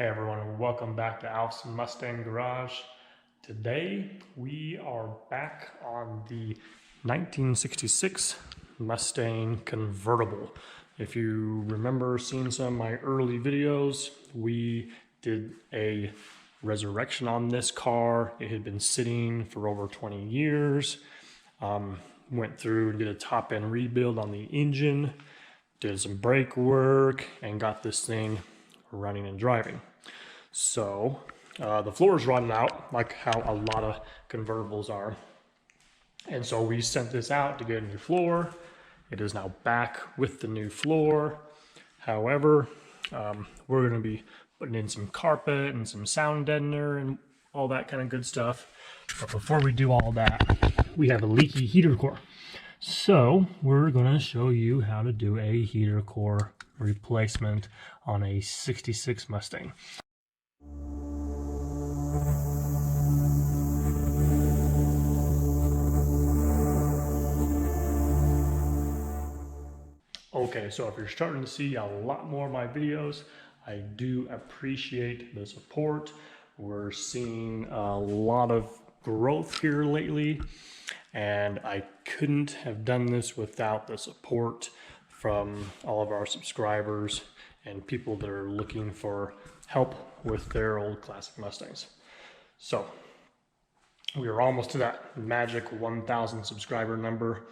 Hey everyone, and welcome back to Alf's Mustang Garage. Today we are back on the 1966 Mustang convertible. If you remember seeing some of my early videos, we did a resurrection on this car. It had been sitting for over 20 years. Went through and did a top end rebuild on the engine, did some brake work, and got this thing running and driving. So the floor is rotted out, like how a lot of convertibles are. And so we sent this out to get a new floor. It is now back with the new floor. However, we're going to be putting in some carpet and some sound deadener and all that kind of good stuff. But before we do all that, we have a leaky heater core. So we're going to show you how to do a heater core replacement on a 66 Mustang. Okay, so if you're starting to see a lot more of my videos, I do appreciate the support. We're seeing a lot of growth here lately, and I couldn't have done this without the support from all of our subscribers and people that are looking for help with their old classic Mustangs. So we are almost to that magic 1,000 subscriber number.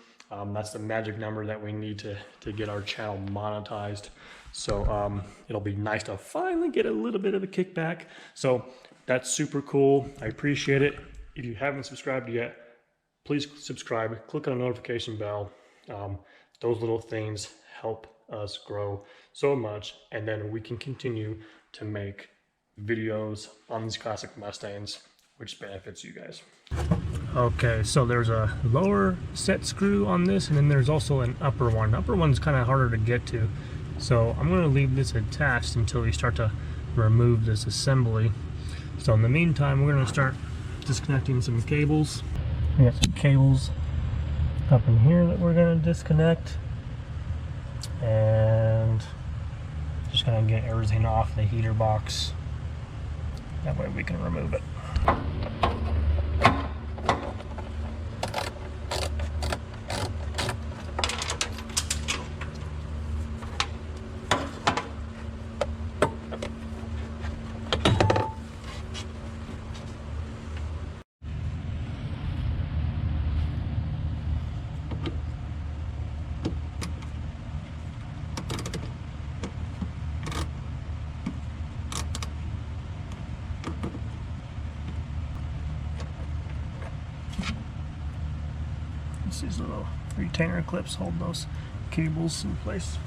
That's the magic number that we need to get our channel monetized. So it'll be nice to finally get a little bit of a kickback. So that's super cool. I appreciate it. If you haven't subscribed yet, please subscribe, click on the notification bell. Those little things help us grow so much, and then we can continue to make videos on these classic Mustangs, which benefits you guys. Okay, so there's a lower set screw on this, and then there's also an upper one. The upper one's kind of harder to get to, so I'm going to leave this attached until we start to remove this assembly. So in the meantime, we're going to start disconnecting some cables. We got some cables up in here that we're going to disconnect, and just going to get everything off the heater box. That way we can remove it. These little retainer clips hold those cables in place.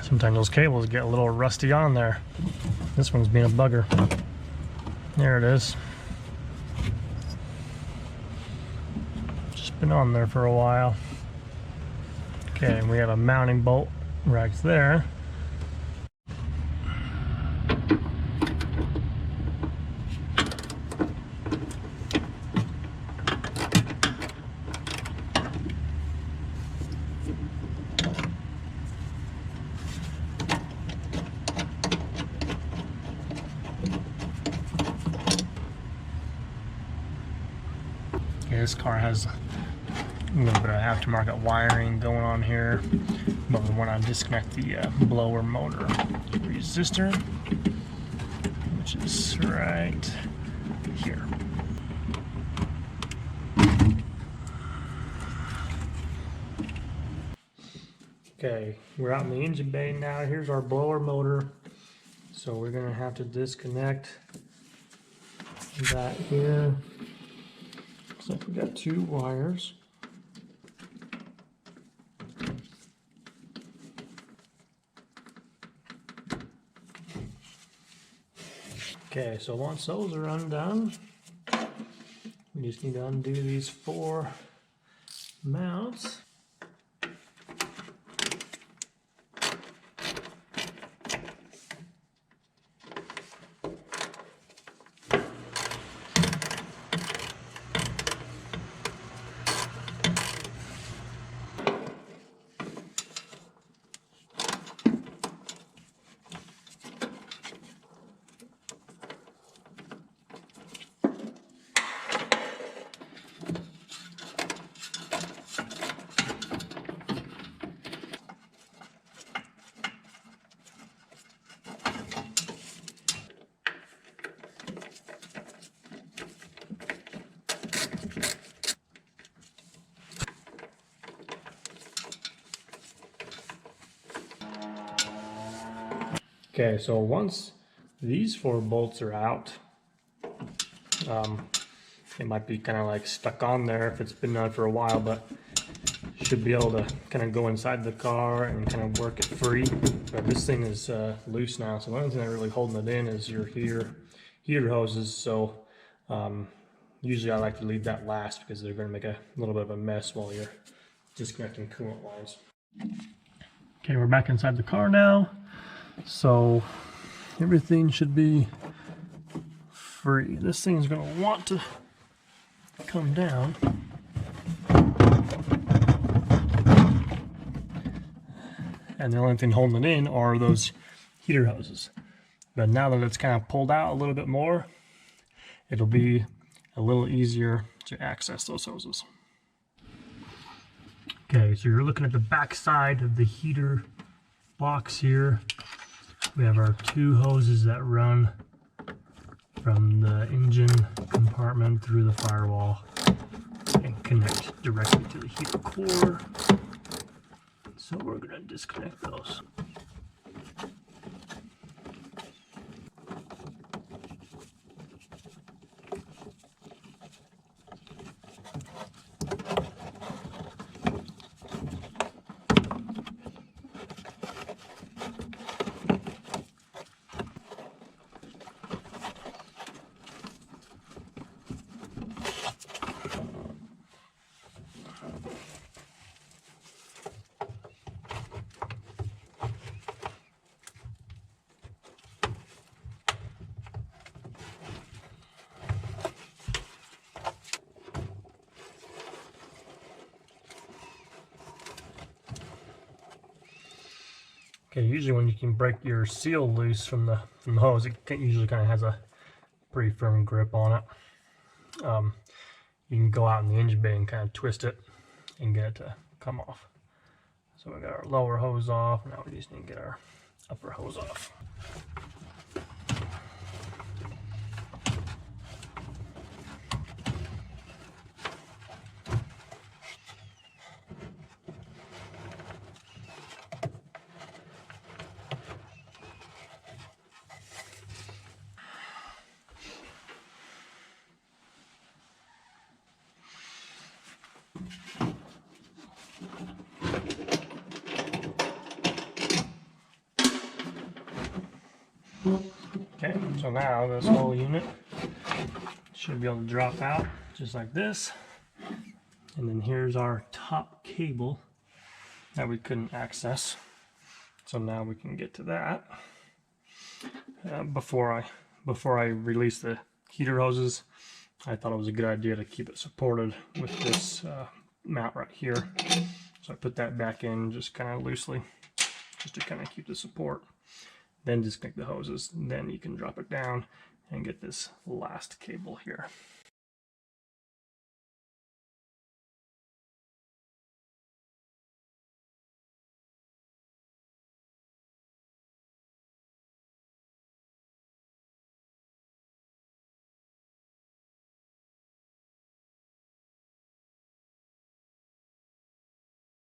Sometimes those cables get a little rusty on there. This one's being a bugger. There it is. Just been on there for a while. Okay, we have a mounting bolt right there. This car has a little bit of aftermarket wiring going on here, but we want to disconnect the blower motor resistor, which is right here. Okay, we're out in the engine bay now. Here's our blower motor. So we're going to have to disconnect that here. Looks like we got two wires. Okay, so once those are undone, we just need to undo these four mounts. Okay, so once these 4 bolts are out, it might be kind of like stuck on there if it's been on for a while, but should be able to kind of go inside the car and kind of work it free. But this thing is loose now, so the only thing that's really holding it in is your heater hoses. So usually I like to leave that last because they're going to make a little bit of a mess while you're disconnecting coolant lines. Okay, we're back inside the car now, so everything should be free. This thing's going to want to come down. And the only thing holding it in are those heater hoses. But now that it's kind of pulled out a little bit more, it'll be a little easier to access those hoses. Okay, so you're looking at the back side of the heater box here. We have our 2 hoses that run from the engine compartment through the firewall and connect directly to the heater core. So we're going to disconnect those. Okay, usually when you can break your seal loose from the hose, it usually kind of has a pretty firm grip on it. You can go out in the engine bay and kind of twist it and get it to come off. So we got our lower hose off, now we just need to get our upper hose off. Okay, so now this whole unit should be able to drop out just like this. And then here's our top cable that we couldn't access. So now we can get to that. Before I release the heater hoses, I thought it was a good idea to keep it supported with this mount right here. So I put that back in just kind of loosely, just to kind of keep the support. Then disconnect the hoses, and then you can drop it down and get this last cable here.